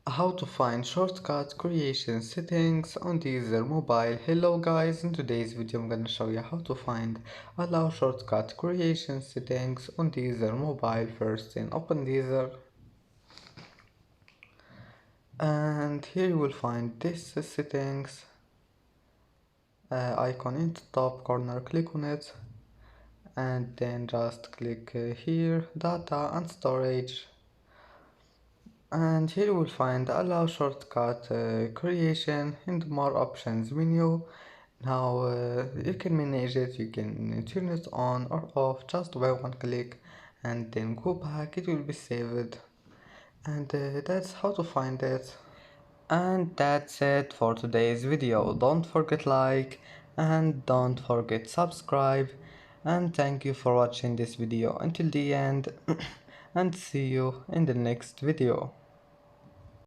How to find shortcut creation settings on Deezer mobile. Hello guys, in today's video I'm gonna show you how to find allow shortcut creation settings on Deezer mobile. First then open Deezer and here you will find this settings icon in the top corner. Click on it and then just click here data and storage, and here you will find allow shortcut creation in the more options menu. Now you can manage it, you can turn it on or off just by one click and then go back, it will be saved. And that's how to find it. And that's it for today's video. Don't forget like and don't forget subscribe, and thank you for watching this video until the end and see you in the next video.